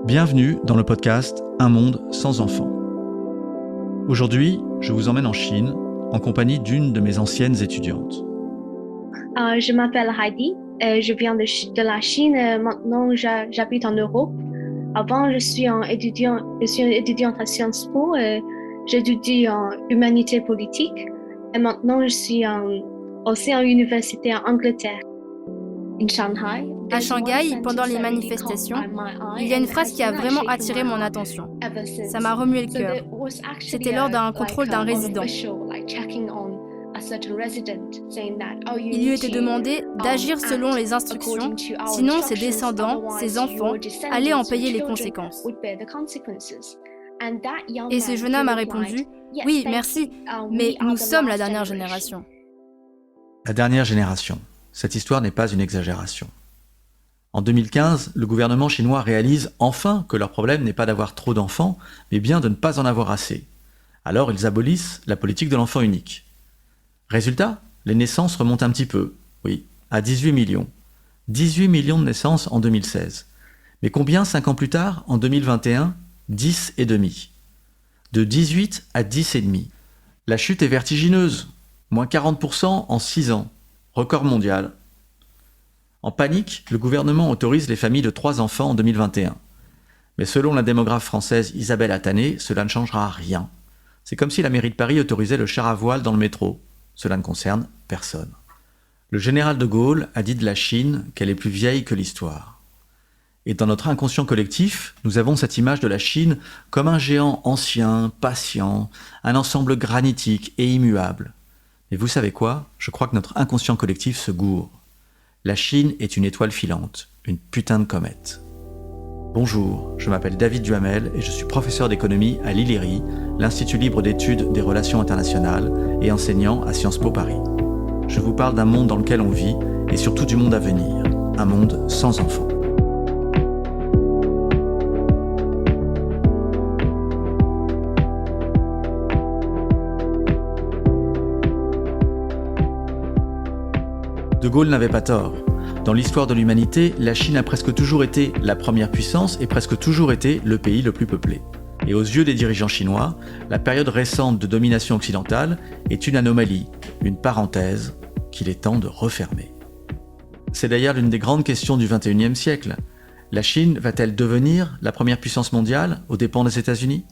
Bienvenue dans le podcast Un monde sans enfants. Aujourd'hui, je vous emmène en Chine en compagnie d'une de mes anciennes étudiantes. Je m'appelle Heidi, je viens de la Chine, maintenant j'habite en Europe. Avant, je suis une étudiante à Sciences Po, j'étudie en humanité politique et maintenant je suis aussi en université en Angleterre. À Shanghai, pendant les manifestations, il y a une phrase qui a vraiment attiré mon attention. Ça m'a remué le cœur. C'était lors d'un contrôle d'un résident. Il lui était demandé d'agir selon les instructions, sinon ses descendants, ses enfants, allaient en payer les conséquences. Et ce jeune homme a répondu « Oui, merci, mais nous sommes la dernière génération. » La dernière génération. Cette histoire n'est pas une exagération. En 2015, le gouvernement chinois réalise enfin que leur problème n'est pas d'avoir trop d'enfants, mais bien de ne pas en avoir assez. Alors ils abolissent la politique de l'enfant unique. Résultat, les naissances remontent un petit peu, oui, à 18 millions. 18 millions de naissances en 2016. Mais combien 5 ans plus tard, en 2021 ? 10 et demi. De 18 à 10 et demi. La chute est vertigineuse, moins 40% en 6 ans. Record mondial. En panique, le gouvernement autorise les familles de 3 enfants en 2021. Mais selon la démographe française Isabelle Attané, cela ne changera rien. C'est comme si la mairie de Paris autorisait le char à voile dans le métro. Cela ne concerne personne. Le général de Gaulle a dit de la Chine qu'elle est plus vieille que l'histoire. Et dans notre inconscient collectif, nous avons cette image de la Chine comme un géant ancien, patient, un ensemble granitique et immuable. Mais vous savez quoi ? Je crois que notre inconscient collectif se gourre. La Chine est une étoile filante, une putain de comète. Bonjour, je m'appelle David Duhamel et je suis professeur d'économie à l'ILERI, l'Institut libre d'études des relations internationales, et enseignant à Sciences Po Paris. Je vous parle d'un monde dans lequel on vit et surtout du monde à venir, un monde sans enfants. De Gaulle n'avait pas tort. Dans l'histoire de l'humanité, la Chine a presque toujours été la première puissance et presque toujours été le pays le plus peuplé. Et aux yeux des dirigeants chinois, la période récente de domination occidentale est une anomalie, une parenthèse qu'il est temps de refermer. C'est d'ailleurs l'une des grandes questions du XXIe siècle. La Chine va-t-elle devenir la première puissance mondiale aux dépens des États-Unis ?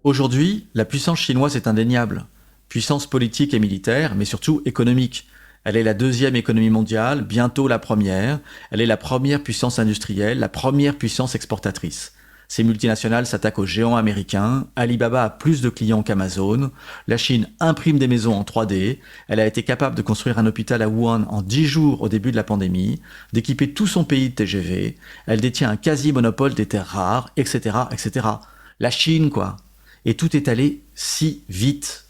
Aujourd'hui, la puissance chinoise est indéniable. Puissance politique et militaire, mais surtout économique. Elle est la deuxième économie mondiale, bientôt la première. Elle est la première puissance industrielle, la première puissance exportatrice. Ces multinationales s'attaquent aux géants américains. Alibaba a plus de clients qu'Amazon. La Chine imprime des maisons en 3D. Elle a été capable de construire un hôpital à Wuhan en 10 jours au début de la pandémie, d'équiper tout son pays de TGV. Elle détient un quasi-monopole des terres rares, etc., etc. La Chine, quoi. Et tout est allé si vite.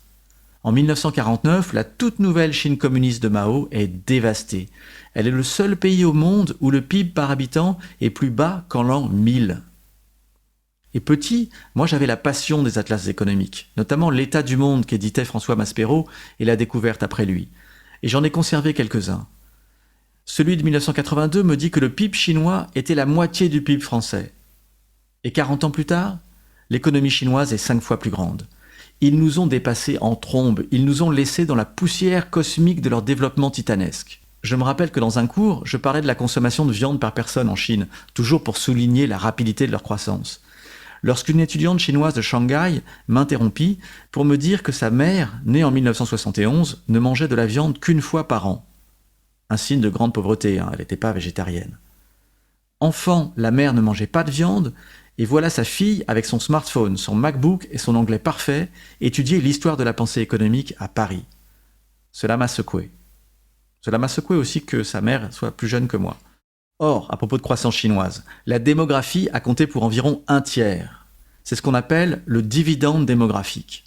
En 1949, la toute nouvelle Chine communiste de Mao est dévastée. Elle est le seul pays au monde où le PIB par habitant est plus bas qu'en l'an 1000. Et petit, moi j'avais la passion des atlas économiques, notamment l'État du monde qu'éditait François Maspero et la découverte après lui. Et j'en ai conservé quelques-uns. Celui de 1982 me dit que le PIB chinois était la moitié du PIB français. Et 40 ans plus tard, l'économie chinoise est 5 fois plus grande. Ils nous ont dépassés en trombe, ils nous ont laissés dans la poussière cosmique de leur développement titanesque. Je me rappelle que dans un cours, je parlais de la consommation de viande par personne en Chine, toujours pour souligner la rapidité de leur croissance. Lorsqu'une étudiante chinoise de Shanghai m'interrompit pour me dire que sa mère, née en 1971, ne mangeait de la viande qu'une fois par an. Un signe de grande pauvreté, elle n'était pas végétarienne. Enfant, la mère ne mangeait pas de viande, et voilà sa fille, avec son smartphone, son MacBook et son anglais parfait, étudier l'histoire de la pensée économique à Paris. Cela m'a secoué. Cela m'a secoué aussi que sa mère soit plus jeune que moi. Or, à propos de croissance chinoise, la démographie a compté pour environ 1/3. C'est ce qu'on appelle le dividende démographique.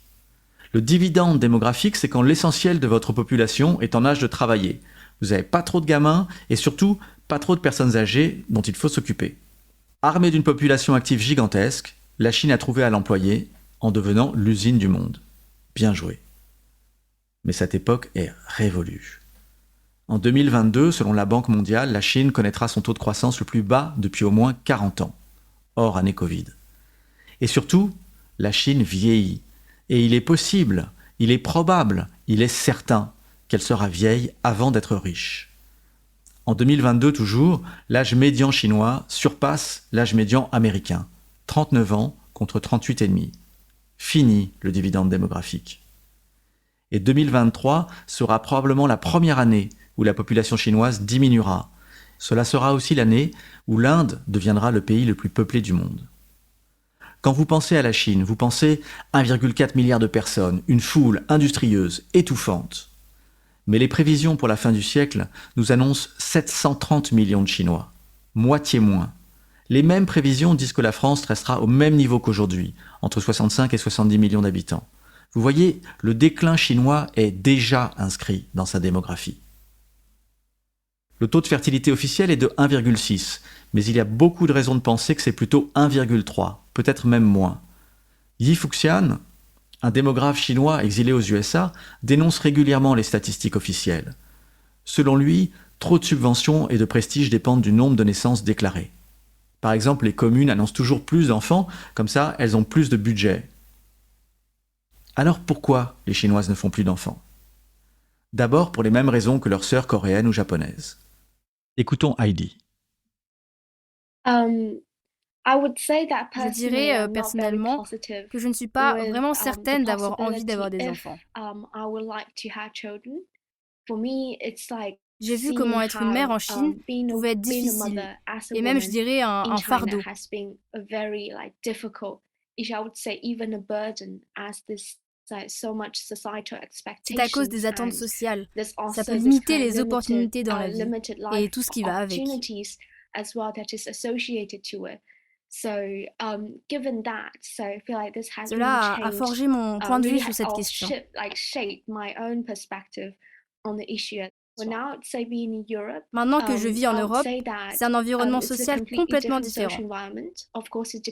Le dividende démographique, c'est quand l'essentiel de votre population est en âge de travailler. Vous n'avez pas trop de gamins et surtout pas trop de personnes âgées dont il faut s'occuper. Armée d'une population active gigantesque, la Chine a trouvé à l'employer en devenant l'usine du monde. Bien joué. Mais cette époque est révolue. En 2022, selon la Banque mondiale, la Chine connaîtra son taux de croissance le plus bas depuis au moins 40 ans. hors année Covid. Et surtout, la Chine vieillit. Et il est possible, il est probable, il est certain qu'elle sera vieille avant d'être riche. En 2022 toujours, l'âge médian chinois surpasse l'âge médian américain. 39 ans contre 38,5. Fini le dividende démographique. Et 2023 sera probablement la première année où la population chinoise diminuera. Cela sera aussi l'année où l'Inde deviendra le pays le plus peuplé du monde. Quand vous pensez à la Chine, vous pensez 1,4 milliard de personnes, une foule industrieuse, étouffante. Mais les prévisions pour la fin du siècle nous annoncent 730 millions de Chinois, moitié moins. Les mêmes prévisions disent que la France restera au même niveau qu'aujourd'hui, entre 65 et 70 millions d'habitants. Vous voyez, le déclin chinois est déjà inscrit dans sa démographie. Le taux de fertilité officiel est de 1,6, mais il y a beaucoup de raisons de penser que c'est plutôt 1,3, peut-être même moins. Yi Fuxian, un démographe chinois exilé aux USA, dénonce régulièrement les statistiques officielles. Selon lui, trop de subventions et de prestige dépendent du nombre de naissances déclarées. Par exemple, les communes annoncent toujours plus d'enfants, comme ça elles ont plus de budget. Alors pourquoi les Chinoises ne font plus d'enfants? D'abord pour les mêmes raisons que leurs sœurs coréennes ou japonaises. Écoutons Heidi. Je dirais personnellement que je ne suis pas vraiment certaine d'avoir envie d'avoir des enfants. J'ai vu comment être une mère en Chine pouvait être difficile, et même je dirais un fardeau. C'est à cause des attentes sociales. Ça peut limiter les opportunités dans la vie et tout ce qui va avec. Cela a forgé mon point de vue sur cette question. Maintenant que je vis en Europe, c'est un environnement social complètement différent.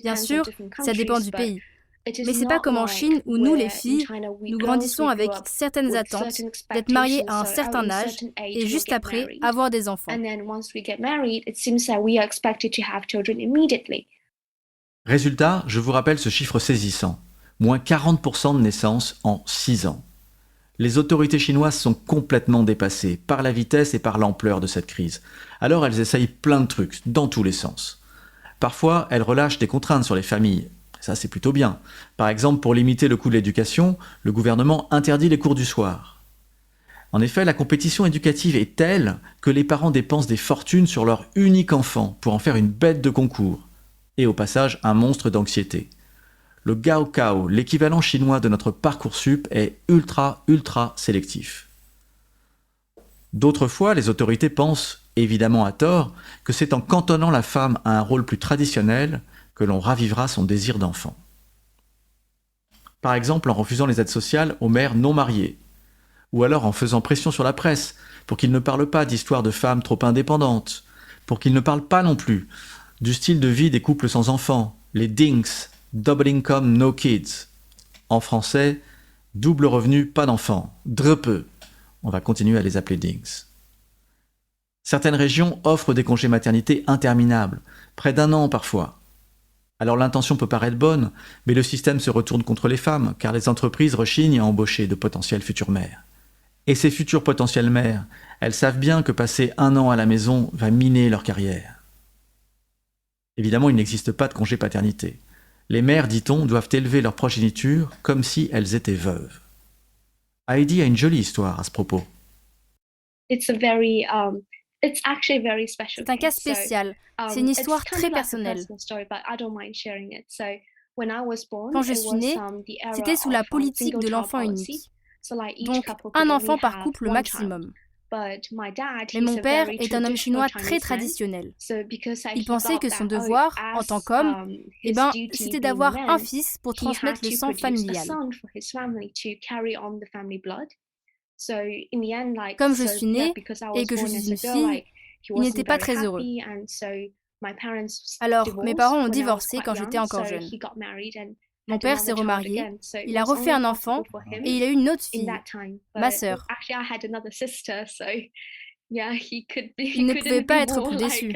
Bien sûr, ça dépend du pays. Mais c'est pas comme en Chine où nous, les filles, nous grandissons avec certaines attentes d'être mariées à un certain âge et juste après avoir des enfants. Résultat, je vous rappelle ce chiffre saisissant. Moins 40% de naissances en 6 ans. Les autorités chinoises sont complètement dépassées par la vitesse et par l'ampleur de cette crise. Alors elles essayent plein de trucs, dans tous les sens. Parfois, elles relâchent des contraintes sur les familles. Ça, c'est plutôt bien. Par exemple, pour limiter le coût de l'éducation, le gouvernement interdit les cours du soir. En effet, la compétition éducative est telle que les parents dépensent des fortunes sur leur unique enfant pour en faire une bête de concours. Et au passage, un monstre d'anxiété. Le Gaokao, l'équivalent chinois de notre Parcoursup, est ultra sélectif. D'autres fois, les autorités pensent, évidemment à tort, que c'est en cantonnant la femme à un rôle plus traditionnel que l'on ravivera son désir d'enfant. Par exemple en refusant les aides sociales aux mères non mariées, ou alors en faisant pression sur la presse pour qu'ils ne parlent pas d'histoires de femmes trop indépendantes, pour qu'ils ne parlent pas non plus du style de vie des couples sans enfants, les DINKs, Double Income No Kids. En français, double revenu, pas d'enfants, DREPE. On va continuer à les appeler DINKs. Certaines régions offrent des congés maternité interminables, près d'1 an parfois. Alors l'intention peut paraître bonne, mais le système se retourne contre les femmes, car les entreprises rechignent à embaucher de potentielles futures mères. Et ces futures potentielles mères, elles savent bien que passer 1 an à la maison va miner leur carrière. Évidemment, il n'existe pas de congé paternité. Les mères, dit-on, doivent élever leur progéniture comme si elles étaient veuves. Heidi a une jolie histoire à ce propos. C'est un cas spécial. C'est une histoire très personnelle. Quand je suis née, c'était sous la politique de l'enfant unique. Donc, un enfant par couple maximum. Mais mon père est un homme chinois très traditionnel. Il pensait que son devoir, en tant qu'homme, c'était d'avoir un fils pour transmettre le sang familial. Comme je suis née et que je suis une fille, il n'était pas très heureux. Alors, mes parents ont divorcé quand j'étais encore jeune. Mon père s'est remarié, il a refait un enfant et il a eu une autre fille, ma sœur. Il ne pouvait pas être plus déçu.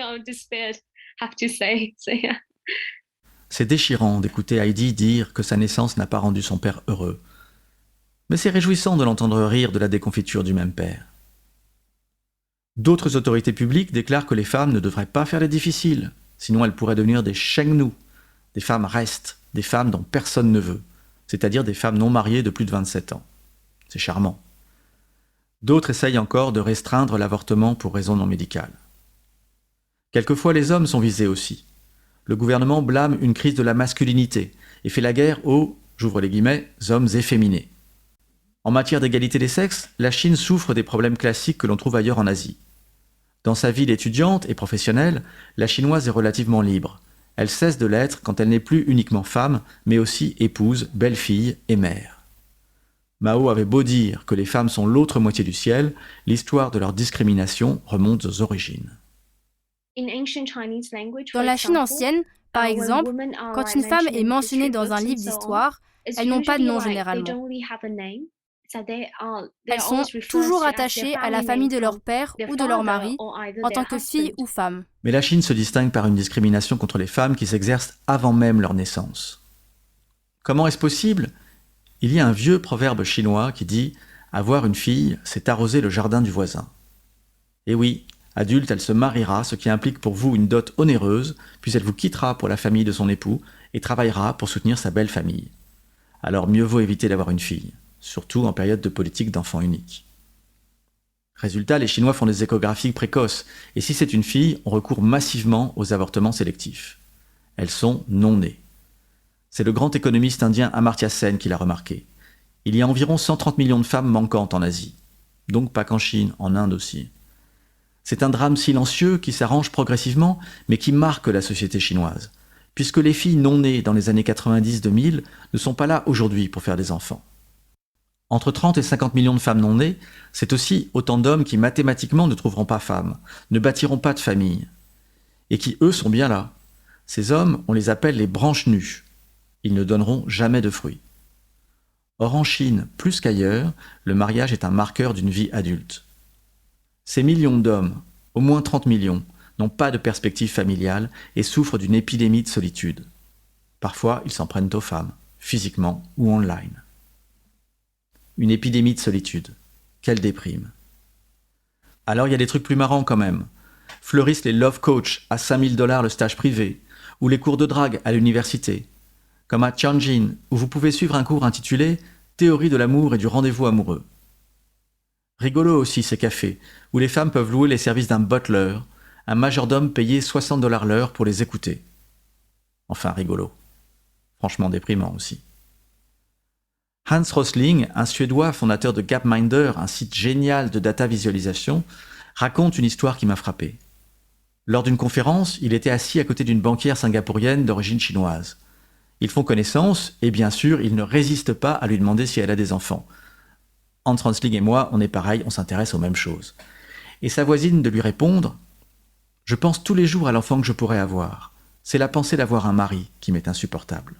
c'est déchirant d'écouter Heidi dire que sa naissance n'a pas rendu son père heureux. Mais c'est réjouissant de l'entendre rire de la déconfiture du même père. D'autres autorités publiques déclarent que les femmes ne devraient pas faire les difficiles, sinon elles pourraient devenir des shengnu, des femmes restes, des femmes dont personne ne veut, c'est-à-dire des femmes non mariées de plus de 27 ans. C'est charmant. D'autres essayent encore de restreindre l'avortement pour raisons non médicales. Quelquefois les hommes sont visés aussi. Le gouvernement blâme une crise de la masculinité et fait la guerre aux, j'ouvre les guillemets, hommes efféminés. En matière d'égalité des sexes, la Chine souffre des problèmes classiques que l'on trouve ailleurs en Asie. Dans sa vie d'étudiante et professionnelle, la chinoise est relativement libre. Elle cesse de l'être quand elle n'est plus uniquement femme, mais aussi épouse, belle-fille et mère. Mao avait beau dire que les femmes sont l'autre moitié du ciel, l'histoire de leur discrimination remonte aux origines. Dans la Chine ancienne, par exemple, quand une femme est mentionnée dans un livre d'histoire, elles n'ont pas de nom généralement. Elles sont toujours attachées à la famille de leur père ou de leur mari en tant que fille ou femme. Mais la Chine se distingue par une discrimination contre les femmes qui s'exerce avant même leur naissance. Comment est-ce possible ? Il y a un vieux proverbe chinois qui dit « Avoir une fille, c'est arroser le jardin du voisin ». Et oui, adulte, elle se mariera, ce qui implique pour vous une dot onéreuse, puis elle vous quittera pour la famille de son époux et travaillera pour soutenir sa belle famille. Alors mieux vaut éviter d'avoir une fille, surtout en période de politique d'enfant unique. Résultat, les Chinois font des échographies précoces, et si c'est une fille, on recourt massivement aux avortements sélectifs. Elles sont non-nées. C'est le grand économiste indien Amartya Sen qui l'a remarqué. Il y a environ 130 millions de femmes manquantes en Asie. Donc pas qu'en Chine, en Inde aussi. C'est un drame silencieux qui s'arrange progressivement, mais qui marque la société chinoise, puisque les filles non-nées dans les années 90-2000 ne sont pas là aujourd'hui pour faire des enfants. Entre 30 et 50 millions de femmes non-nées, c'est aussi autant d'hommes qui mathématiquement ne trouveront pas femmes, ne bâtiront pas de famille, et qui eux sont bien là. Ces hommes, on les appelle les branches nues. Ils ne donneront jamais de fruits. Or en Chine, plus qu'ailleurs, le mariage est un marqueur d'une vie adulte. Ces millions d'hommes, au moins 30 millions, n'ont pas de perspective familiale et souffrent d'une épidémie de solitude. Parfois, ils s'en prennent aux femmes, physiquement ou online. Une épidémie de solitude. Quelle déprime. Alors il y a des trucs plus marrants quand même. Fleurissent les love coach à 5 000 $ le stage privé, ou les cours de drague à l'université. Comme à Tianjin, où vous pouvez suivre un cours intitulé « Théorie de l'amour et du rendez-vous amoureux ». Rigolo aussi ces cafés, où les femmes peuvent louer les services d'un butler, un majordome payé 60 $ l'heure pour les écouter. Enfin rigolo. Franchement déprimant aussi. Hans Rosling, un Suédois fondateur de Gapminder, un site génial de data visualisation, raconte une histoire qui m'a frappé. Lors d'une conférence, il était assis à côté d'une banquière singapourienne d'origine chinoise. Ils font connaissance et bien sûr, il ne résiste pas à lui demander si elle a des enfants. Hans Rosling et moi, on est pareil, on s'intéresse aux mêmes choses. Et sa voisine de lui répondre « Je pense tous les jours à l'enfant que je pourrais avoir. C'est la pensée d'avoir un mari qui m'est insupportable. »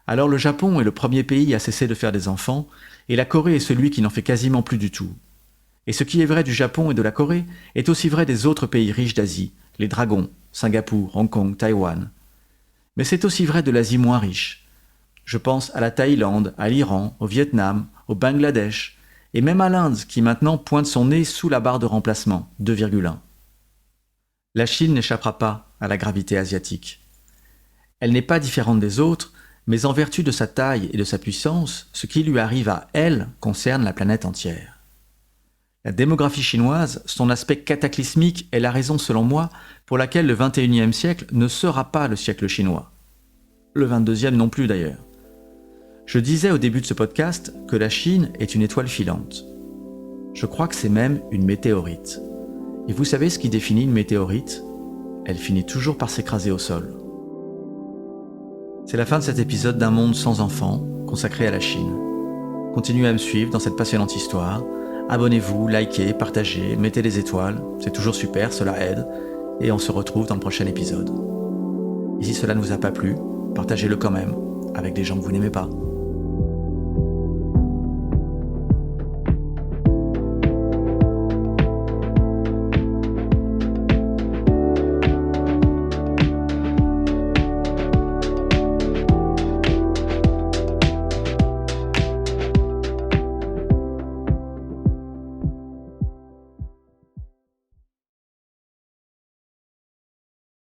Alors le Japon est le premier pays à cesser de faire des enfants, et la Corée est celui qui n'en fait quasiment plus du tout. Et ce qui est vrai du Japon et de la Corée est aussi vrai des autres pays riches d'Asie, les dragons, Singapour, Hong Kong, Taïwan. Mais c'est aussi vrai de l'Asie moins riche. Je pense à la Thaïlande, à l'Iran, au Vietnam, au Bangladesh, et même à l'Inde qui maintenant pointe son nez sous la barre de remplacement, 2,1. La Chine n'échappera pas à la gravité asiatique. Elle n'est pas différente des autres, mais en vertu de sa taille et de sa puissance, ce qui lui arrive à elle concerne la planète entière. La démographie chinoise, son aspect cataclysmique est la raison selon moi pour laquelle le 21e siècle ne sera pas le siècle chinois. Le 22e non plus d'ailleurs. Je disais au début de ce podcast que la Chine est une étoile filante. Je crois que c'est même une météorite. Et vous savez ce qui définit une météorite ? Elle finit toujours par s'écraser au sol. C'est la fin de cet épisode d'un monde sans enfants, consacré à la Chine. Continuez à me suivre dans cette passionnante histoire. Abonnez-vous, likez, partagez, mettez des étoiles. C'est toujours super, cela aide. Et on se retrouve dans le prochain épisode. Et si cela ne vous a pas plu, partagez-le quand même, avec des gens que vous n'aimez pas.